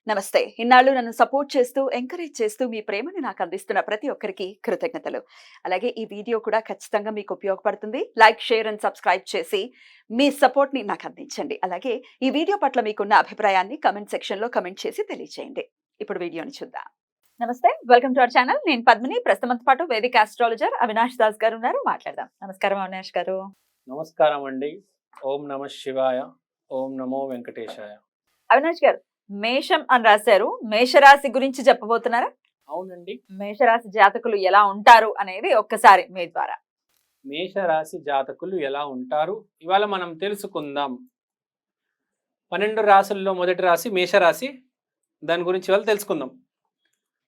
నమస్తే. ఇన్నాళ్ళు నన్ను సపోర్ట్ చేస్తూ, ఎంకరేజ్ చేస్తూ మీ ప్రేమని నాకు అందిస్తున్న ప్రతి ఒక్కరికి కృతజ్ఞతలు. అలాగే ఈ వీడియో కూడా ఖచ్చితంగా మీకు ఉపయోగపడుతుంది. లైక్, షేర్ అండ్ సబ్స్క్రైబ్ చేసి మీ సపోర్ట్‌ని నాకు అందించండి. అలాగే ఈ వీడియో పట్ల మీకున్న అభిప్రాయాన్ని కామెంట్ సెక్షన్‌లో కామెంట్ చేసి తెలియజేయండి. ఇప్పుడు వీడియోని చూద్దాం. నమస్తే. Welcome to our channel. నేను పద్మిని. ప్రస్తుతంతో పాటు వేదిక ఆస్ట్రాలజర్ అవినాష్ దాస్ గారు ఉన్నారు. మాట్లాడదాం. నమస్కారం అవినాష్ గారు. నమస్కారం అండి. ఓం నమ శివాయ. ఓం నమో వెంకటేశాయ. అవినాష్ గారు, మేషం అని రాశారు. మేషరాశి గురించి చెప్పబోతున్నారా? అవునండి. మేషరాశి జాతకులు ఎలా ఉంటారు అనేది ఒక్కసారి మీ ద్వారా. మేషరాశి జాతకులు ఎలా ఉంటారు ఇవాళ మనం తెలుసుకుందాం. 12 రాశుల్లో మొదటి రాశి మేషరాశి. దాని గురించి ఇవాళ తెలుసుకుందాం.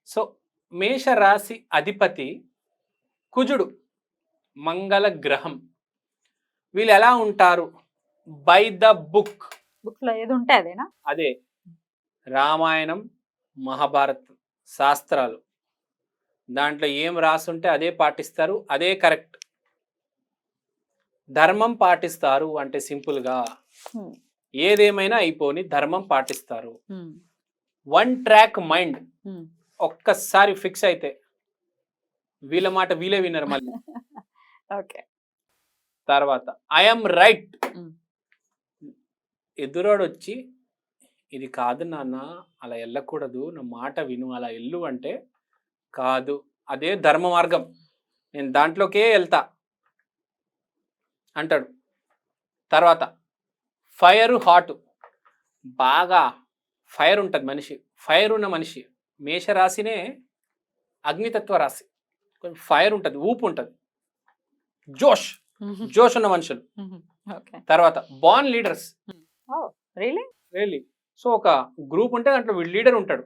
సో మేషరాశి అధిపతి కుజుడు, మంగళ గ్రహం. వీళ్ళు ఎలా ఉంటారు? By the book. బుక్ లో ఏది ఉంటే అదేనా? అదే రామాయణం, మహాభారతం, శాస్త్రాలు. దాంట్లో ఏం రాసుంటే అదే పాటిస్తారు, అదే కరెక్ట్. ధర్మం పాటిస్తారు అంటే సింపుల్గా ఏదేమైనా అయిపోని ధర్మం పాటిస్తారు. One track mind. ఒక్కసారి ఫిక్స్ అయితే వీళ్ళ మాట వీలే వినరు మళ్ళీ. ఓకే. తర్వాత ఐఎమ్ రైట్. ఎదురోడు వచ్చి ఇది కాదు నాన్న, అలా వెళ్ళకూడదు, నా మాట విను, అలా వెళ్ళు అంటే కాదు, అదే ధర్మ మార్గం, నేను దాంట్లోకే వెళ్తా అంటాడు. తర్వాత ఫైర్ హాట్. బాగా ఫైర్ ఉంటుంది మనిషి. ఫైర్ ఉన్న మనిషి. మేషరాశినే అగ్నితత్వ రాశి. కొంచెం ఫైర్ ఉంటుంది, ఊపు ఉంటుంది, జోష్ జోష్ ఉన్న మనుషులు. తర్వాత బార్న్ లీడర్స్. రియల్లీ. సో ఒక గ్రూప్ ఉంటే దాంట్లో వీడు లీడర్ ఉంటాడు.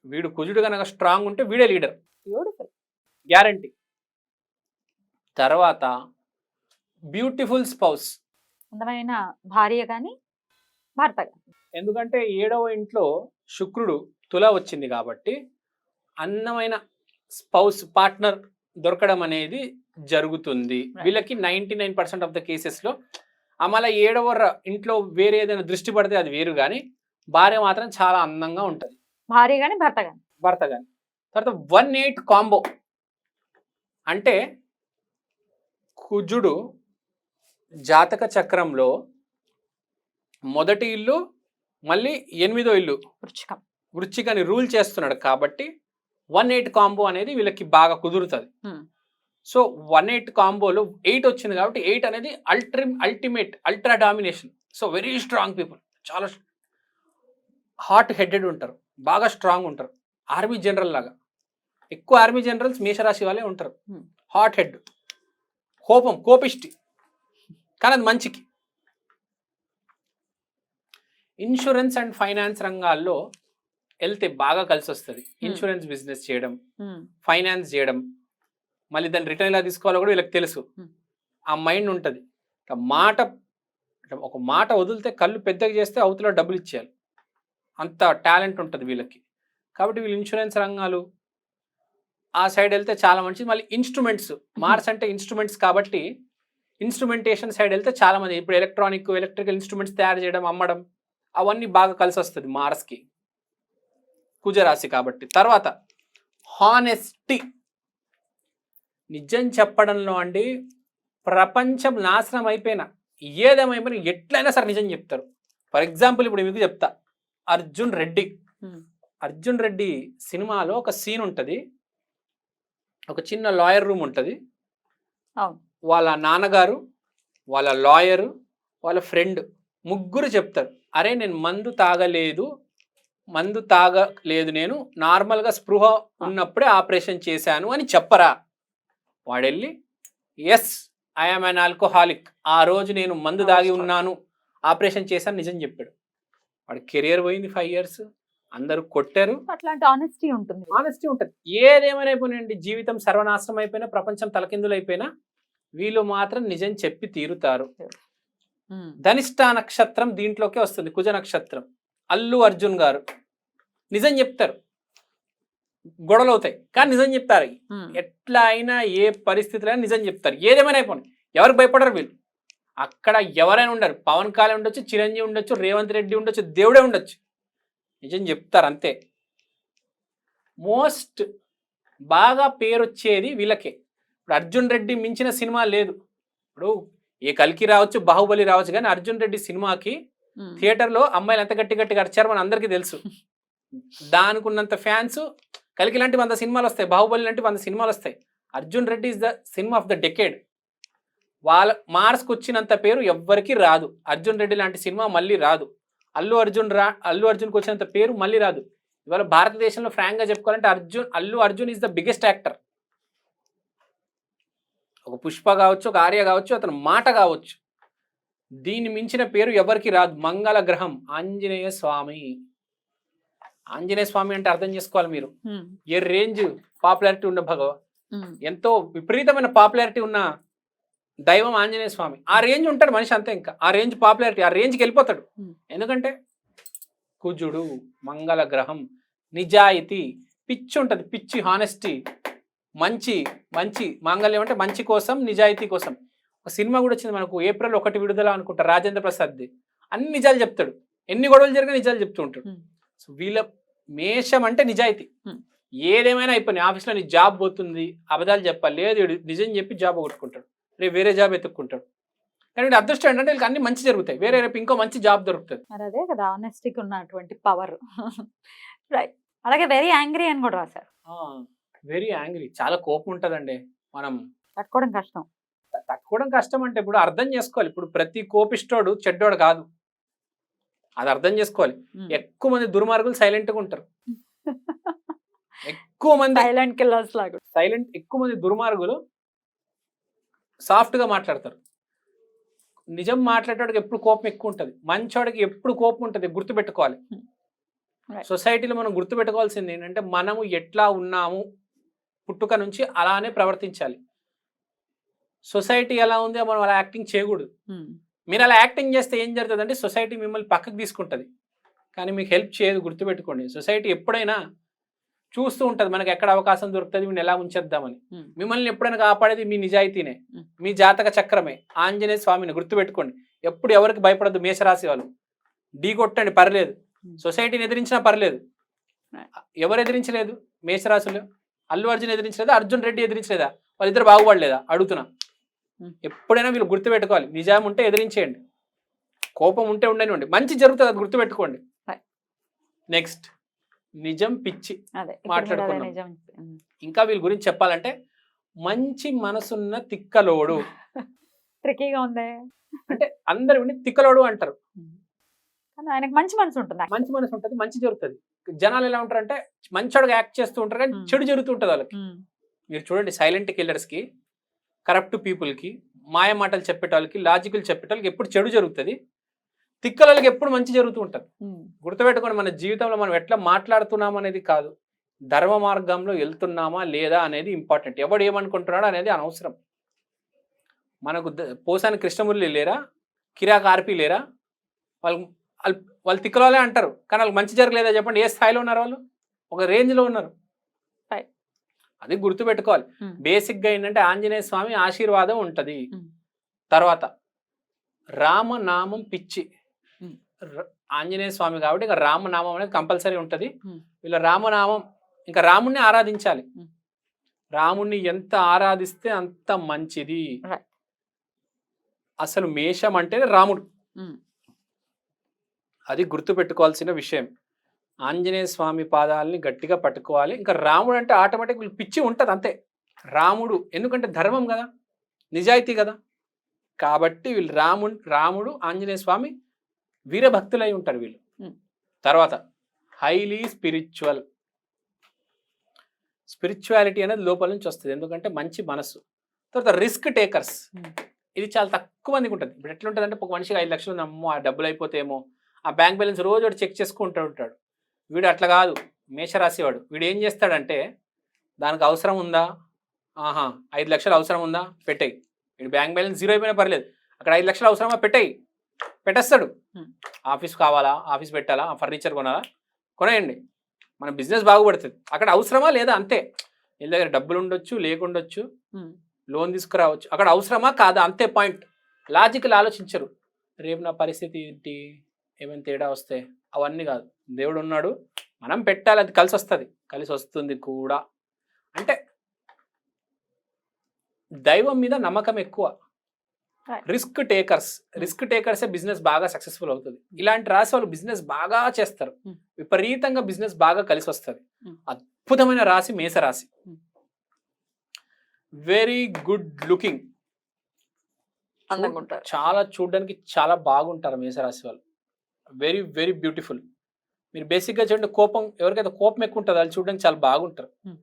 వీడు కుజుడు కనుక స్ట్రాంగ్ ఉంటే వీడే లీడర్, గ్యారంటీ. తర్వాత బ్యూటిఫుల్ స్పౌస్. అందమైన భార్య కానీ భర్త కానీ. ఎందుకంటే 7వ ఇంట్లో శుక్రుడు తుల వచ్చింది కాబట్టి అందమైన స్పౌస్, పార్ట్నర్ దొరకడం అనేది జరుగుతుంది వీళ్ళకి 99% ఆఫ్ ద కేసెస్లో. మళ్ళీ 7వ ఇంట్లో వేరే ఏదైనా దృష్టి పడితే అది వేరు, కానీ భార్య మాత్రం చాలా అందంగా ఉంటుంది. భార్య కానీ భర్త కానీ. భర్త కానీ. తర్వాత 1-8 కాంబో అంటే కుజుడు జాతక చక్రంలో మొదటి ఇల్లు మళ్ళీ 8వ ఇల్లు వృశ్చికాన్ని రూల్ చేస్తున్నాడు కాబట్టి 1-8 కాంబో అనేది వీళ్ళకి బాగా కుదురుతుంది. సో 1-8 కాంబోలో 8 వచ్చింది కాబట్టి 8 అనేది ultimate ultra domination. So very strong people, చాలా హాట్ హెడెడ్ ఉంటారు, బాగా స్ట్రాంగ్ ఉంటారు. ఆర్మీ జనరల్ లాగా. ఎక్కువ ఆర్మీ జనరల్స్ మేషరాశి వాళ్ళే ఉంటారు. హాట్ హెడ్, కోపం, కోపిష్టి, కానీ అది మంచికి. ఇన్సూరెన్స్ అండ్ ఫైనాన్స్ రంగాల్లో వెళ్తే బాగా కలిసి వస్తుంది. ఇన్సూరెన్స్ బిజినెస్ చేయడం, ఫైనాన్స్ చేయడం, మళ్ళీ దాన్ని రిటర్న్ ఎలా తీసుకోవాలో కూడా వీళ్ళకి తెలుసు. ఆ మైండ్ ఉంటుంది. ఒక మాట వదిలితే కళ్ళు పెద్దగా చేస్తే అవతల డబ్బులు ఇచ్చేయాలి, అంత టాలెంట్ ఉంటుంది వీళ్ళకి. కాబట్టి వీళ్ళు ఇన్సూరెన్స్ రంగాలు ఆ సైడ్ వెళ్తే చాలా మంచిది. మళ్ళీ ఇన్స్ట్రుమెంట్స్, మార్స్ అంటే ఇన్స్ట్రుమెంట్స్ కాబట్టి ఇన్స్ట్రుమెంటేషన్ సైడ్ వెళ్తే చాలా మంది. ఇప్పుడు ఎలక్ట్రికల్ ఇన్స్ట్రుమెంట్స్ తయారు చేయడం, అమ్మడం, అవన్నీ బాగా కలిసి వస్తుంది మార్స్కి, కుజరాశి కాబట్టి. తర్వాత హానెస్టీ. నిజం చెప్పడంలో అండి ప్రపంచం నాశనం అయిపోయినా ఏదేమైపోయినా ఎట్లయినా సరే నిజం చెప్తారు. ఫర్ ఎగ్జాంపుల్ ఇప్పుడు మీకు చెప్తా. అర్జున్ రెడ్డి సినిమాలో ఒక సీన్ ఉంటుంది. ఒక చిన్న లాయర్ రూమ్ ఉంటుంది. వాళ్ళ నాన్నగారు, వాళ్ళ లాయరు, వాళ్ళ ఫ్రెండ్ ముగ్గురు చెప్తారు, అరే నేను మందు తాగలేదు, నేను నార్మల్గా స్పృహ ఉన్నప్పుడే ఆపరేషన్ చేశాను అని చెప్పరా? వాడెళ్ళి ఎస్ ఐఎమ్ అన్ ఆల్కహాలిక్, ఆ రోజు నేను మందు తాగి ఉన్నాను, ఆపరేషన్ చేశాను, నిజం చెప్పాడు. వాడి కెరియర్ పోయింది 5 years, అందరూ కొట్టారు. అట్లాంటి ఆనెస్టీ ఉంటుంది. ఏదేమైనా అయిపోయినండి, జీవితం సర్వనాశనం అయిపోయినా, ప్రపంచం తలకిందులు అయిపోయినా వీళ్ళు మాత్రం నిజం చెప్పి తీరుతారు. ధనిష్ట నక్షత్రం దీంట్లోకే వస్తుంది, కుజ నక్షత్రం. అల్లు అర్జున్ గారు నిజం చెప్తారు, గొడవలు అవుతాయి కానీ నిజం చెప్తారు. ఎట్లా అయినా ఏ పరిస్థితుల్లో అయినా నిజం చెప్తారు. ఏదేమైనా అయిపోయి ఎవరికి భయపడరు వీళ్ళు. అక్కడ ఎవరైనా ఉండరు. పవన్ కళ్యాణ్ ఉండొచ్చు, చిరంజీవి ఉండొచ్చు, రేవంత్ రెడ్డి ఉండొచ్చు, దేవుడే ఉండొచ్చు. నిజం చెప్తారు అంతే. మోస్ట్ బాగా పేరు వచ్చేది వీళ్ళకే. ఇప్పుడు అర్జున్ రెడ్డి మించిన సినిమా లేదు. ఇప్పుడు ఏ కల్కి రావచ్చు, బాహుబలి రావచ్చు, కానీ అర్జున్ రెడ్డి సినిమాకి థియేటర్లో అమ్మాయిలు ఎంత గట్టి గట్టిగా అరిచారో మన అందరికీ తెలుసు. దానికి ఉన్నంత ఫ్యాన్స్ కలికి లాంటి 100 సినిమాలు వస్తాయి, బాహుబలి లాంటి 100 సినిమాలు వస్తాయి. Arjun Reddy is the cinema of the decade. వాళ్ళ మార్స్కి వచ్చినంత పేరు ఎవ్వరికి రాదు. అర్జున్ రెడ్డి లాంటి సినిమా మళ్ళీ రాదు. అల్లు అర్జున్కి వచ్చినంత పేరు మళ్ళీ రాదు. ఇవాళ భారతదేశంలో ఫ్రాంక్గా చెప్పుకోవాలంటే Allu Arjun is the biggest actor. ఒక పుష్ప కావచ్చు, ఒక ఆర్య కావచ్చు, అతని మాట కావచ్చు, దీన్ని మించిన పేరు ఎవరికి రాదు. మంగళ గ్రహం ఆంజనేయ స్వామి. ఆంజనేయ స్వామి అంటే అర్థం చేసుకోవాలి మీరు. ఏ రేంజ్ పాపులారిటీ ఉన్న ఎంతో విపరీతమైన పాపులారిటీ ఉన్న దైవం ఆంజనేయ స్వామి. ఆ రేంజ్ ఉంటాడు మనిషి అంతే. ఇంకా ఆ రేంజ్ పాపులారిటీ, ఆ రేంజ్కి వెళ్ళిపోతాడు. ఎందుకంటే కుజుడు, మంగళ గ్రహం, నిజాయితీ, పిచ్చి ఉంటుంది, పిచ్చి హానెస్టీ, మంచి మాంగళ్యం అంటే మంచి కోసం, నిజాయితీ కోసం. ఒక సినిమా కూడా వచ్చింది మనకు, April 1 విడుదల అనుకుంటా, రాజేంద్ర ప్రసాద్ది. అన్ని నిజాలు చెప్తాడు, ఎన్ని గొడవలు జరిగినా నిజాలు చెప్తూ ఉంటాడు. సో వీళ్ళ మేషం అంటే నిజాయితీ. ఏదేమైనా అయిపోయినాయి, ఆఫీస్లో నీ జాబ్ పోతుంది, అబద్ధాలు చెప్పాలి, లేదు నిజం చెప్పి జాబ్ కొట్టుకుంటాడు, రేపు వేరే జాబ్ ఎత్తుక్కుంటాడు. కానీ వీడి అదృష్టం ఏంటంటే వీళ్ళకి అన్ని మంచి జరుగుతాయి, వేరే రేపు ఇంకో మంచి జాబ్ దొరుకుతుంది. మరి అదే కదా ఆనెస్టీకి ఉన్నటువంటి పవర్. రైట్. అలాగే వెరీ యాంగ్రీ అని కూడా రాశారు. వెరీ యాంగ్రీ, చాలా కోపం ఉంటుందండి. మనం తట్టుకోవడం కష్టం. తట్టుకోవడం కష్టం అంటే ఇప్పుడు అర్థం చేసుకోవాలి. ఇప్పుడు ప్రతి కోపిష్టోడు చెడ్డోడు కాదు, అది అర్థం చేసుకోవాలి. ఎక్కువ మంది దుర్మార్గులు సైలెంట్గా ఉంటారు. ఎక్కువ మంది సైలెంట్ కిల్లర్స్ లాగా. ఎక్కువ మంది దుర్మార్గులు సాఫ్ట్గా మాట్లాడతారు. నిజం మాట్లాడేవాడికి ఎప్పుడు కోపం ఎక్కువ ఉంటుంది, మంచోడికి ఎప్పుడు కోపం ఉంటుంది. గుర్తుపెట్టుకోవాలి. సొసైటీలో మనం గుర్తుపెట్టుకోవాల్సింది ఏంటంటే మనము ఎట్లా ఉన్నాము పుట్టుక నుంచి అలానే ప్రవర్తించాలి. సొసైటీ ఎలా ఉంది మనం అలా యాక్టింగ్ చేయకూడదు. మీరు అలా యాక్టింగ్ చేస్తే ఏం జరుగుతుంది అంటే సొసైటీ మిమ్మల్ని పక్కకు తీసుకుంటుంది, కానీ మీకు హెల్ప్ చేయదు. గుర్తుపెట్టుకోండి, సొసైటీ ఎప్పుడైనా చూస్తూ ఉంటుంది మనకి ఎక్కడ అవకాశం దొరుకుతుంది వీడిని ఎలా ఉంచేద్దామని. మిమ్మల్ని ఎప్పుడైనా కాపాడేది మీ నిజాయితీనే, మీ జాతక చక్రమే, ఆంజనేయ స్వామిని. గుర్తుపెట్టుకోండి, ఎప్పుడు ఎవరికి భయపడద్దు. మేషరాశి వాళ్ళు ఢీ కొట్టండి పర్లేదు, సొసైటీని ఎదిరించినా పర్లేదు. ఎవరు ఎదిరించలేదు మేషరాశులు? అల్లు అర్జున్ ఎదిరించలేదా? అర్జున్ రెడ్డి ఎదిరించలేదా? వాళ్ళిద్దరు బాగుపడలేదా? అడుగుతున్నా. ఎప్పుడైనా వీళ్ళు గుర్తుపెట్టుకోవాలి, నిజాం ఉంటే ఎదిరించేయండి, కోపం ఉంటే ఉండనివ్వండి, మంచి జరుగుతుంది, అది గుర్తుపెట్టుకోండి. నెక్స్ట్ నిజం పిచ్చి మాట్లాడుకున్నాం. ఇంకా వీళ్ళ గురించి చెప్పాలంటే మంచి మనసున్న తిక్కలోడు. ట్రికీగా ఉంది అంటే అందరు విని తిక్కలోడు అంటారు, ఆయనకు మంచి మనసు ఉంటుంది. మంచి మనసు ఉంటుంది, మంచి జరుగుతుంది. జనాలు ఎలా ఉంటారంటే మంచోడుగా యాక్ట్ చేస్తూ ఉంటారు, కానీ చెడు జరుగుతుంటుంది వాళ్ళకి. మీరు చూడండి, సైలెంట్ కిల్లర్స్కి, కరప్ట్ పీపుల్కి, మాయ మాటలు చెప్పేటోళ్ళకి, లాజికల్ చెప్పేటోళ్ళకి ఎప్పుడు చెడు జరుగుతుంది, తిక్కలకి ఎప్పుడు మంచి జరుగుతూ ఉంటుంది. గుర్తుపెట్టుకోండి, మన జీవితంలో మనం ఎట్లా మాట్లాడుతున్నాం అనేది కాదు, ధర్మ మార్గంలో వెళ్తున్నామా లేదా అనేది ఇంపార్టెంట్. ఎవడు ఏమనుకుంటున్నాడు అనేది అనవసరం. మనకు పోసాని కృష్ణమురళి లేరా, కిరాక్ ఆర్పి లేరా? వాళ్ళు తిక్కలే అంటారు, కానీ వాళ్ళకి మంచి జరగలేదా చెప్పండి? ఏ స్థాయిలో ఉన్నారు వాళ్ళు? ఒక రేంజ్లో ఉన్నారు. అది గుర్తుపెట్టుకోవాలి. బేసిక్గా ఏంటంటే ఆంజనేయ స్వామి ఆశీర్వాదం ఉంటుంది. తర్వాత రామనామం పిచ్చి. ఆంజనేయ స్వామి కాబట్టి ఇక రామనామం అనేది కంపల్సరీ ఉంటుంది. వీళ్ళ రామనామం, ఇంకా రాముణ్ణి ఆరాధించాలి. రాముణ్ణి ఎంత ఆరాధిస్తే అంత మంచిది. అసలు మేషం అంటేనే రాముడు, అది గుర్తుపెట్టుకోవాల్సిన విషయం. ఆంజనేయ స్వామి పాదాలని గట్టిగా పట్టుకోవాలి. ఇంకా రాముడు అంటే ఆటోమేటిక్ వీళ్ళు పిచ్చి ఉంటుంది అంతే. రాముడు ఎందుకంటే ధర్మం కదా, నిజాయితీ కదా, కాబట్టి వీళ్ళు రాముడు ఆంజనేయ స్వామి వీరభక్తులై ఉంటారు వీళ్ళు. తర్వాత హైలీ స్పిరిచువాలిటీ అనేది లోపల నుంచి వస్తుంది, ఎందుకంటే మంచి మనసు. తర్వాత రిస్క్ టేకర్స్, ఇది చాలా తక్కువ మందికి ఉంటుంది. ఇప్పుడు ఎట్లుంటుంది అంటే ఒక మనిషికి 5 లక్షలు ఉందమ్మో, ఆ డబ్బులు అయిపోతేమో, ఆ బ్యాంక్ బ్యాలెన్స్ రోజు వాడు చెక్ చేసుకుంటూ ఉంటాడు. వీడు అట్లా కాదు, మేషరాశి వాడు. వీడు ఏం చేస్తాడంటే దానికి అవసరం ఉందా, 5 లక్షలు అవసరం ఉందా, పెట్టేయి. వీడు బ్యాంక్ బ్యాలెన్స్ 0 అయిపోయినా పర్లేదు, అక్కడ 5 లక్షలు అవసరమా, పెట్టేస్తాడు. ఆఫీస్ కావాలా, ఆఫీస్ పెట్టాలా, ఫర్నిచర్ కొనాలా, కొనేయండి, మన బిజినెస్ బాగుపడుతుంది. అక్కడ అవసరమా లేదా అంతే. వీళ్ళ దగ్గర డబ్బులు ఉండొచ్చు, లేకుండొచ్చు, లోన్ తీసుకురావచ్చు, అక్కడ అవసరమా కాదా అంతే పాయింట్. లాజికల్ ఆలోచించరు. రేపు నా పరిస్థితి ఏంటి, ఏమైనా తేడా వస్తే అవన్నీ కాదు. దేవుడు ఉన్నాడు, మనం పెట్టాలి, అది కలిసి వస్తుంది కూడా. అంటే దైవం మీద నమ్మకం ఎక్కువ. Right. రిస్క్ టేకర్సే బిజినెస్ బాగా సక్సెస్ఫుల్ అవుతుంది. ఇలాంటి రాశి వాళ్ళు బిజినెస్ బాగా చేస్తారు, Hmm. విపరీతంగా బిజినెస్ బాగా కలిసి వస్తుంది. Hmm. అద్భుతమైన రాశి మేషరాశి. Hmm. వెరీ గుడ్ లుకింగ్, అందంగా ఉంటారు. చాలా చూడడానికి చాలా బాగుంటారు మేషరాశి వాళ్ళు. Very very beautiful. మీరు బేసిక్గా చూడండి, ఎవరికైతే కోపం ఎక్కువ ఉంటుందో వాళ్ళు చూడడానికి చాలా బాగుంటారు. Hmm.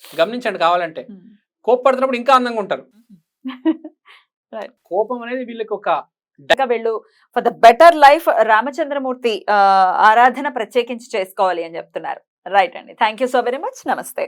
గమనించండి కావాలంటే. Hmm. కోపడుతున్నప్పుడు ఇంకా అందంగా ఉంటారు. Right. కోపం అనేది వీళ్ళకి ఒక ఇంకా వీళ్ళు for the better life Ramachandramurthy ఆరాధన ప్రత్యేకించి చేసుకోవాలి అని చెప్తున్నారు. రైట్ అండి, thank you so very much. నమస్తే.